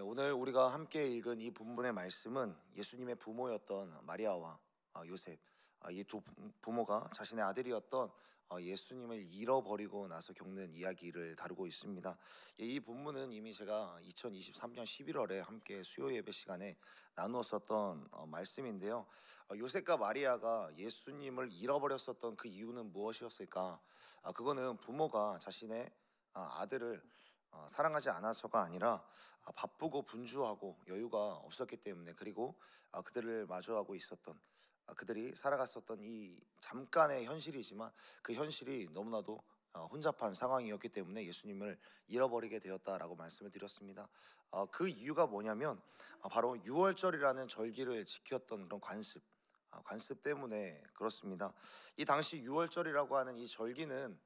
오늘 우리가 함께 읽은 이 본문의 말씀은 예수님의 부모였던 마리아와 요셉, 이 두 부모가 자신의 아들이었던 예수님을 잃어버리고 나서 겪는 이야기를 다루고 있습니다. 이 본문은 이미 제가 2023년 11월에 함께 수요 예배 시간에 나누었었던 말씀인데요. 요셉과 마리아가 예수님을 잃어버렸었던 그 이유는 무엇이었을까? 그거는 부모가 자신의 아들을 사랑하지 않아서가 아니라 바쁘고 분주하고 여유가 없었기 때문에, 그리고 그들을 마주하고 있었던 그들이 살아갔었던 이 잠깐의 현실이지만 그 현실이 너무나도 혼잡한 상황이었기 때문에 예수님을 잃어버리게 되었다라고 말씀을 드렸습니다. 그 이유가 뭐냐면 바로 유월절이라는 절기를 지켰던 그런 관습 때문에 그렇습니다. 이 당시 유월절이라고 하는 이 절기는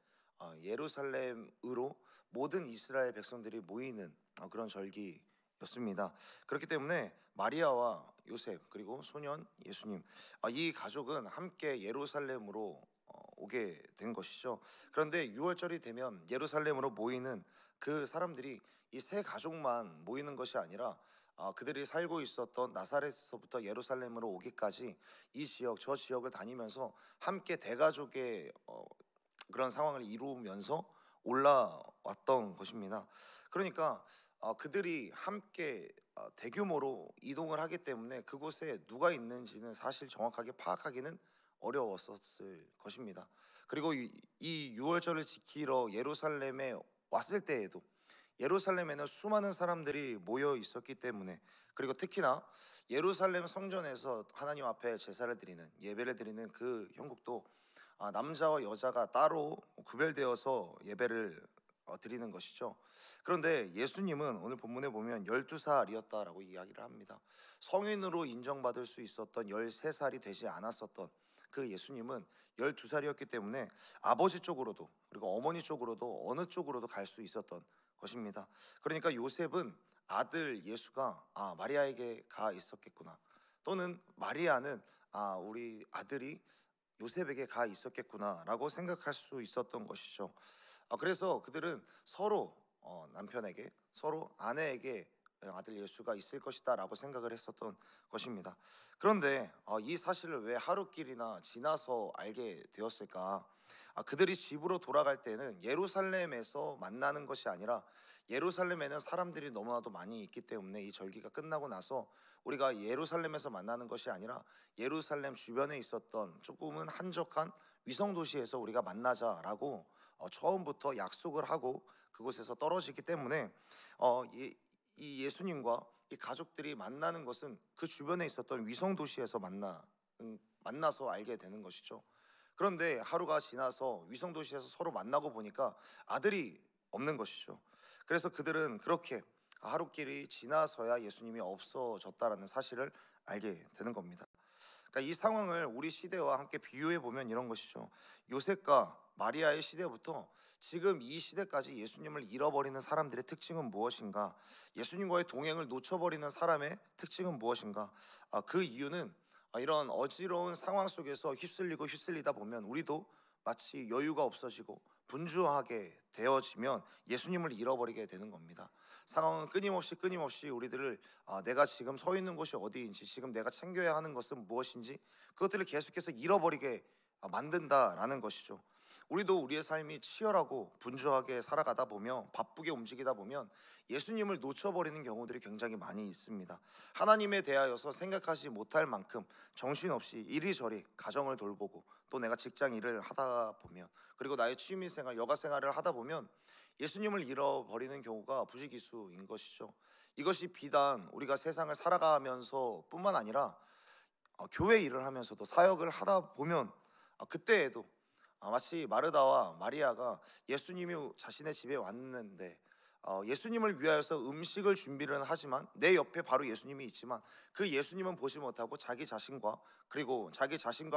예루살렘으로 모든 이스라엘 백성들이 모이는 그런 절기였습니다. 그렇기 때문에 마리아와 요셉 그리고 소년 예수님, 이 가족은 함께 예루살렘으로 오게 된 것이죠. 그런데 유월절이 되면 예루살렘으로 모이는 그 사람들이 이 세 가족만 모이는 것이 아니라 그들이 살고 있었던 나사렛에서부터 예루살렘으로 오기까지 이 지역 저 지역을 다니면서 함께 대가족의 그런 상황을 이루면서 올라왔던 것입니다. 그러니까 그들이 함께 대규모로 이동을 하기 때문에 그곳에 누가 있는지는 사실 정확하게 파악하기는 어려웠었을 것입니다. 그리고 이 유월절을 지키러 예루살렘에 왔을 때에도 예루살렘에는 수많은 사람들이 모여 있었기 때문에, 그리고 특히나 예루살렘 성전에서 하나님 앞에 제사를 드리는, 예배를 드리는 그 형국도 남자와 여자가 따로 구별되어서 예배를 드리는 것이죠. 그런데 예수님은 오늘 본문에 보면 12살이었다라고 이야기를 합니다. 성인으로 인정받을 수 있었던 13살이 되지 않았었던 그 예수님은 12살이었기 때문에 아버지 쪽으로도 그리고 어머니 쪽으로도 어느 쪽으로도 갈 수 있었던 것입니다. 그러니까 요셉은 아들 예수가 마리아에게 가 있었겠구나, 또는 마리아는 우리 아들이 요셉에게 가 있었겠구나라고 생각할 수 있었던 것이죠. 그래서 그들은 서로 남편에게, 서로 아내에게 아들 예수가 있을 것이다라고 생각을 했었던 것입니다. 그런데 이 사실을 왜 하루길이나 지나서 알게 되었을까? 그들이 집으로 돌아갈 때는 예루살렘에서 만나는 것이 아니라, 예루살렘에는 사람들이 너무나도 많이 있기 때문에 이 절기가 끝나고 나서 우리가 예루살렘에서 만나는 것이 아니라 예루살렘 주변에 있었던 조금은 한적한 위성 도시에서 우리가 만나자라고 처음부터 약속을 하고 그곳에서 떨어지기 때문에 이 예수님과 이 가족들이 만나는 것은 그 주변에 있었던 위성 도시에서 만나서 알게 되는 것이죠. 그런데 하루가 지나서 위성 도시에서 서로 만나고 보니까 아들이 없는 것이죠. 그래서 그들은 그렇게 하루길이 지나서야 예수님이 없어졌다라는 사실을 알게 되는 겁니다. 그러니까 이 상황을 우리 시대와 함께 비유해 보면 이런 것이죠. 요셉과 마리아의 시대부터 지금 이 시대까지 예수님을 잃어버리는 사람들의 특징은 무엇인가? 예수님과의 동행을 놓쳐버리는 사람의 특징은 무엇인가? 그 이유는 이런 어지러운 상황 속에서 휩쓸리다 보면 우리도 마치 여유가 없어지고 분주하게 되어지면 예수님을 잃어버리게 되는 겁니다. 상황은 끊임없이 우리들을 내가 지금 서 있는 곳이 어디인지, 지금 내가 챙겨야 하는 것은 무엇인지, 그것들을 계속해서 잃어버리게 만든다라는 것이죠. 우리도 우리의 삶이 치열하고 분주하게 살아가다 보면, 바쁘게 움직이다 보면 예수님을 놓쳐버리는 경우들이 굉장히 많이 있습니다. 하나님에 대하여서 생각하지 못할 만큼 정신없이 이리저리 가정을 돌보고, 또 내가 직장 일을 하다 보면, 그리고 나의 취미생활, 여가생활을 하다 보면 예수님을 잃어버리는 경우가 부지기수인 것이죠. 이것이 비단 우리가 세상을 살아가면서 뿐만 아니라 교회 일을 하면서도, 사역을 하다 보면 그때에도 마치 마르다와 마리아가 예수님이 자신의 집에 왔는데 예수님을 위하여서 음식을 준비를 하지만 내 옆에 바로 예수님이 있지만 그 예수님은 보지 못하고 자기 자신과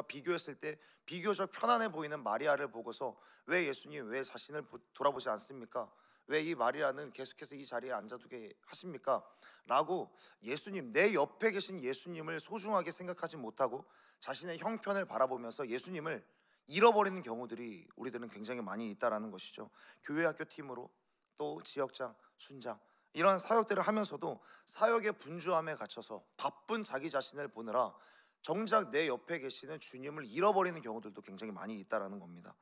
비교했을 때 비교적 편안해 보이는 마리아를 보고서 왜 예수님 왜 자신을 돌아보지 않습니까? 왜 이 마리아는 계속해서 이 자리에 앉아두게 하십니까? 라고 예수님, 내 옆에 계신 예수님을 소중하게 생각하지 못하고 자신의 형편을 바라보면서 예수님을 잃어버리는 경우들이 우리들은 굉장히 많이 있다라는 것이죠. 교회 학교 팀으로, 또 지역장, 순장, 이러한 사역들을 하면서도 사역의 분주함에 갇혀서 바쁜 자기 자신을 보느라 정작 내 옆에 계시는 주님을 잃어버리는 경우들도 굉장히 많이 있다라는 겁니다.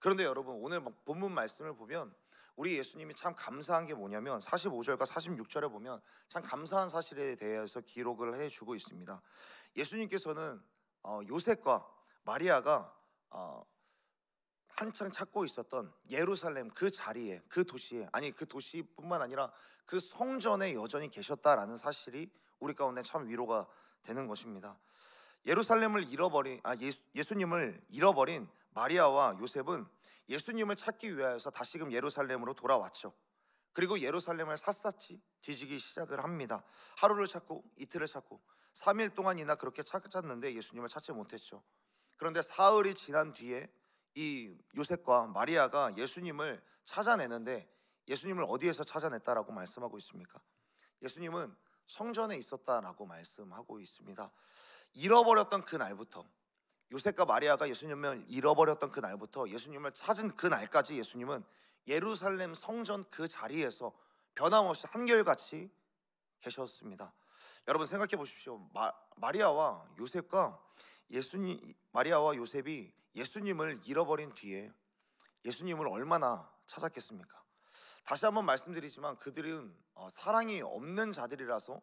그런데 여러분, 오늘 본문 말씀을 보면 우리 예수님이 참 감사한 게 뭐냐면 45절과 46절에 보면 참 감사한 사실에 대해서 기록을 해주고 있습니다. 예수님께서는 요셉과 마리아가 한창 찾고 있었던 예루살렘 그 자리에, 그 도시에, 아니 그 도시뿐만 아니라 그 성전에 여전히 계셨다라는 사실이 우리 가운데 참 위로가 되는 것입니다. 예루살렘을 잃어버린 예수님을 잃어버린 마리아와 요셉은 예수님을 찾기 위하여서 다시금 예루살렘으로 돌아왔죠. 그리고 예루살렘을 샅샅이 뒤지기 시작을 합니다. 하루를 찾고 이틀을 찾고 3일 동안이나 그렇게 찾았는데 예수님을 찾지 못했죠. 그런데 사흘이 지난 뒤에 이 요셉과 마리아가 예수님을 찾아내는데, 예수님을 어디에서 찾아냈다라고 말씀하고 있습니까? 예수님은 성전에 있었다라고 말씀하고 있습니다. 잃어버렸던 그날부터, 요셉과 마리아가 예수님을 잃어버렸던 그날부터 예수님을 찾은 그날까지 예수님은 예루살렘 성전 그 자리에서 변함없이 한결같이 계셨습니다. 여러분 생각해 보십시오. 마리아와 요셉이 예수님을 잃어버린 뒤에 예수님을 얼마나 찾았겠습니까? 다시 한번 말씀드리지만 그들은 사랑이 없는 자들이라서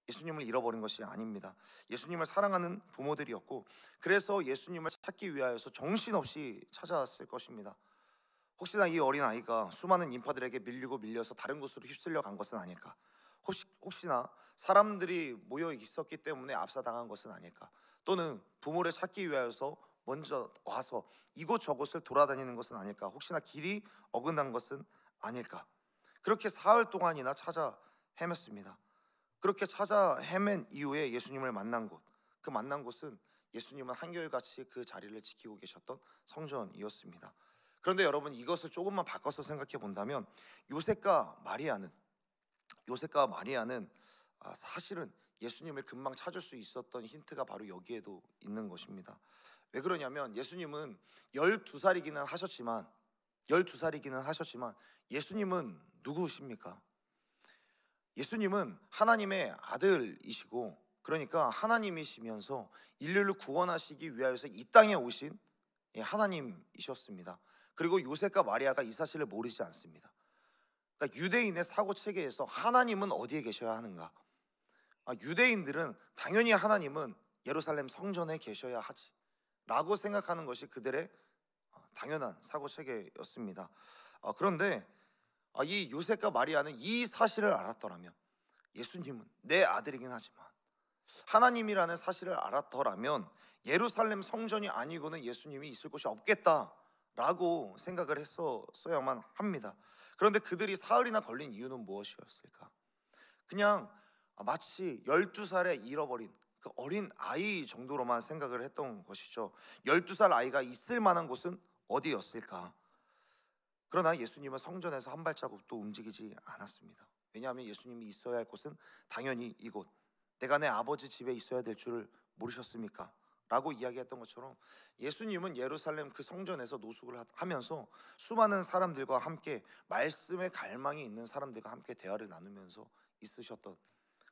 예수님을 잃어버린 것이 아닙니다. 예수님을 사랑하는 부모들이었고, 그래서 예수님을 찾기 위하여서 정신없이 찾아왔을 것입니다. 혹시나 이 어린아이가 수많은 인파들에게 밀려서 다른 곳으로 휩쓸려 간 것은 아닐까? 혹시나 사람들이 모여 있었기 때문에 압사당한 것은 아닐까? 또는 부모를 찾기 위하여서 먼저 와서 이곳저곳을 돌아다니는 것은 아닐까? 혹시나 길이 어긋난 것은 아닐까? 그렇게 사흘 동안이나 찾아 헤맸습니다. 그렇게 찾아 헤맨 이후에 예수님을 만난 곳, 그 만난 곳은 예수님은 한결같이 그 자리를 지키고 계셨던 성전이었습니다. 그런데 여러분, 이것을 조금만 바꿔서 생각해 본다면 요셉과 마리아는 사실은 예수님을 금방 찾을 수 있었던 힌트가 바로 여기에도 있는 것입니다. 왜 그러냐면 예수님은 12살이기는 하셨지만 예수님은 누구십니까? 예수님은 하나님의 아들이시고, 그러니까 하나님이시면서 인류를 구원하시기 위하여서 이 땅에 오신 하나님이셨습니다. 그리고 요셉과 마리아가 이 사실을 모르지 않습니다. 그러니까 유대인의 사고 체계에서 하나님은 어디에 계셔야 하는가? 유대인들은 당연히 하나님은 예루살렘 성전에 계셔야 하지 라고 생각하는 것이 그들의 당연한 사고 체계였습니다. 그런데 이 요셉과 마리아는 이 사실을 알았더라면, 예수님은 내 아들이긴 하지만 하나님이라는 사실을 알았더라면 예루살렘 성전이 아니고는 예수님이 있을 곳이 없겠다라고 생각을 했어야만 합니다. 그런데 그들이 사흘이나 걸린 이유는 무엇이었을까? 그냥 마치 12살에 잃어버린 그 어린 아이 정도로만 생각을 했던 것이죠. 12살 아이가 있을 만한 곳은 어디였을까? 그러나 예수님은 성전에서 한 발자국도 움직이지 않았습니다. 왜냐하면 예수님이 있어야 할 곳은 당연히 이곳, 내가 내 아버지 집에 있어야 될 줄을 모르셨습니까? 라고 이야기했던 것처럼 예수님은 예루살렘 그 성전에서 노숙을 하면서 수많은 사람들과 함께, 말씀의 갈망이 있는 사람들과 함께 대화를 나누면서 있으셨던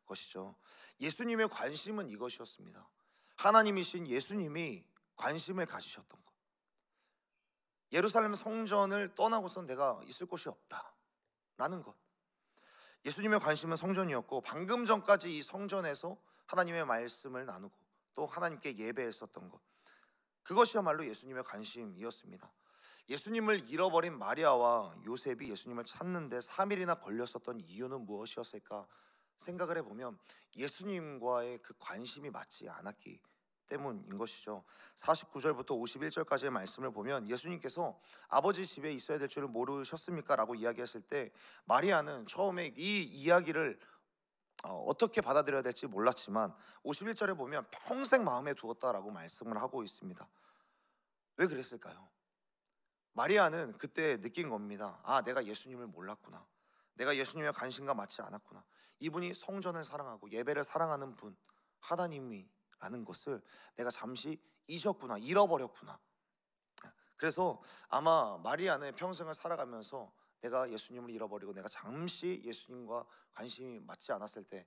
것이죠. 예수님의 관심은 이것이었습니다. 하나님이신 예수님이 관심을 가지셨던 것, 예루살렘 성전을 떠나고선 내가 있을 곳이 없다라는 것. 예수님의 관심은 성전이었고, 방금 전까지 이 성전에서 하나님의 말씀을 나누고 또 하나님께 예배했었던 것, 그것이야말로 예수님의 관심이었습니다. 예수님을 잃어버린 마리아와 요셉이 예수님을 찾는데 3일이나 걸렸었던 이유는 무엇이었을까 생각을 해보면 예수님과의 그 관심이 맞지 않았기 때문인 것이죠. 49절부터 51절까지의 말씀을 보면 예수님께서 아버지 집에 있어야 될 줄을 모르셨습니까? 라고 이야기했을 때 마리아는 처음에 이 이야기를 어떻게 받아들여야 될지 몰랐지만 51절에 보면 평생 마음에 두었다라고 말씀을 하고 있습니다. 왜 그랬을까요? 마리아는 그때 느낀 겁니다. 내가 예수님을 몰랐구나. 내가 예수님의 관심과 맞지 않았구나. 이분이 성전을 사랑하고 예배를 사랑하는 분, 하나님이라는 것을 내가 잠시 잊어버렸구나. 그래서 아마 마리아는 평생을 살아가면서 내가 예수님을 잃어버리고 내가 잠시 예수님과 관심이 맞지 않았을 때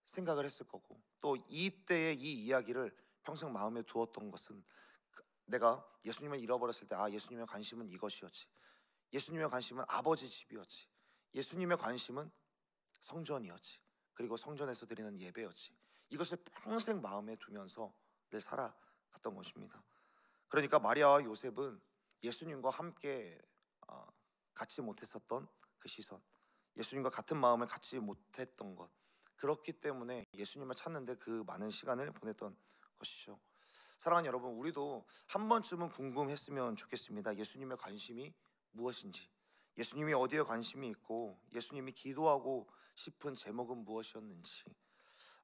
생각을 했을 거고, 또 이때의 이 이야기를 평생 마음에 두었던 것은 내가 예수님을 잃어버렸을 때 예수님의 관심은 이것이었지, 예수님의 관심은 아버지 집이었지, 예수님의 관심은 성전이었지, 그리고 성전에서 드리는 예배였지, 이것을 평생 마음에 두면서 늘 살아갔던 것입니다. 그러니까 마리아와 요셉은 예수님과 함께 갖지 못했었던 그 시선, 예수님과 같은 마음을 갖지 못했던 것, 그렇기 때문에 예수님을 찾는데 그 많은 시간을 보냈던 것이죠. 사랑하는 여러분, 우리도 한 번쯤은 궁금했으면 좋겠습니다. 예수님의 관심이 무엇인지, 예수님이 어디에 관심이 있고 예수님이 기도하고 싶은 제목은 무엇이었는지,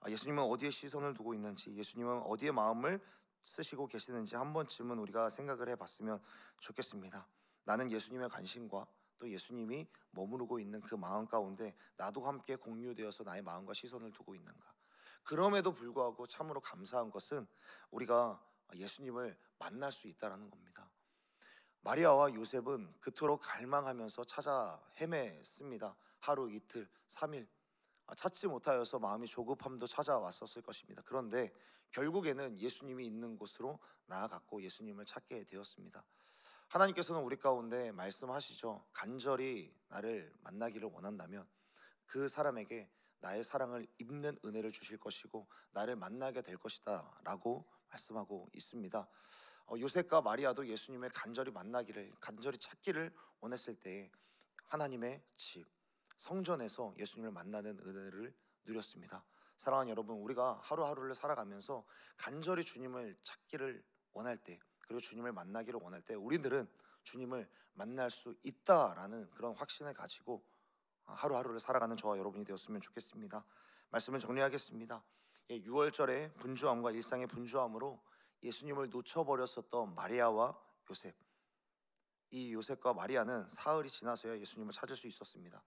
예수님은 어디에 시선을 두고 있는지, 예수님은 어디에 마음을 쓰시고 계시는지 한 번쯤은 우리가 생각을 해봤으면 좋겠습니다. 나는 예수님의 관심과 또 예수님이 머무르고 있는 그 마음 가운데 나도 함께 공유되어서 나의 마음과 시선을 두고 있는가? 그럼에도 불구하고 참으로 감사한 것은 우리가 예수님을 만날 수 있다는 겁니다. 마리아와 요셉은 그토록 갈망하면서 찾아 헤맸습니다. 하루, 이틀, 3일 찾지 못하여서 마음이 조급함도 찾아왔었을 것입니다. 그런데 결국에는 예수님이 있는 곳으로 나아갔고 예수님을 찾게 되었습니다. 하나님께서는 우리 가운데 말씀하시죠. 간절히 나를 만나기를 원한다면 그 사람에게 나의 사랑을 입는 은혜를 주실 것이고 나를 만나게 될 것이다 라고 말씀하고 있습니다. 요셉과 마리아도 예수님을 간절히 만나기를, 간절히 찾기를 원했을 때 하나님의 집, 성전에서 예수님을 만나는 은혜를 누렸습니다. 사랑하는 여러분, 우리가 하루하루를 살아가면서 간절히 주님을 찾기를 원할 때, 그리고 주님을 만나기를 원할 때 우리들은 주님을 만날 수 있다라는 그런 확신을 가지고 하루하루를 살아가는 저와 여러분이 되었으면 좋겠습니다. 말씀을 정리하겠습니다. 6월절의 분주함과 일상의 분주함으로 예수님을 놓쳐버렸었던 마리아와 요셉, 이 요셉과 마리아는 사흘이 지나서야 예수님을 찾을 수 있었습니다.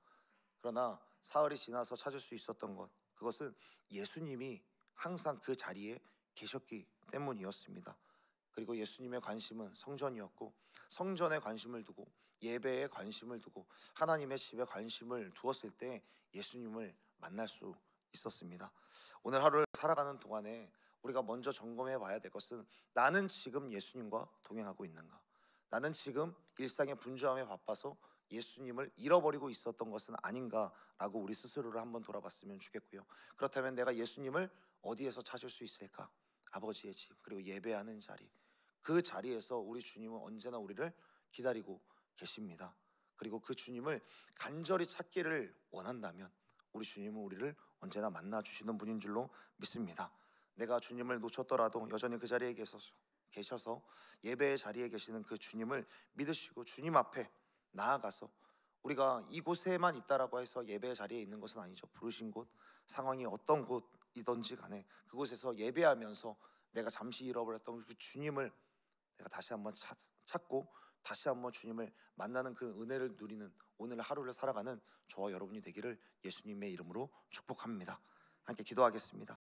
그러나 사흘이 지나서 찾을 수 있었던 것, 그것은 예수님이 항상 그 자리에 계셨기 때문이었습니다. 그리고 예수님의 관심은 성전이었고, 성전에 관심을 두고 예배에 관심을 두고 하나님의 집에 관심을 두었을 때 예수님을 만날 수 있었습니다. 오늘 하루를 살아가는 동안에 우리가 먼저 점검해 봐야 될 것은, 나는 지금 예수님과 동행하고 있는가? 나는 지금 일상의 분주함에 바빠서 예수님을 잃어버리고 있었던 것은 아닌가라고 우리 스스로를 한번 돌아봤으면 좋겠고요. 그렇다면 내가 예수님을 어디에서 찾을 수 있을까? 아버지의 집, 그리고 예배하는 자리, 그 자리에서 우리 주님은 언제나 우리를 기다리고 계십니다. 그리고 그 주님을 간절히 찾기를 원한다면 우리 주님은 우리를 언제나 만나주시는 분인 줄로 믿습니다. 내가 주님을 놓쳤더라도 여전히 그 자리에 계셔서 예배의 자리에 계시는 그 주님을 믿으시고 주님 앞에 나아가서, 우리가 이곳에만 있다라고 해서 예배의 자리에 있는 것은 아니죠. 부르신 곳, 상황이 어떤 곳이든지 간에 그곳에서 예배하면서 내가 잠시 잃어버렸던 그 주님을 내가 다시 한번 찾고 다시 한번 주님을 만나는 그 은혜를 누리는 오늘 하루를 살아가는 저와 여러분이 되기를 예수님의 이름으로 축복합니다. 함께 기도하겠습니다.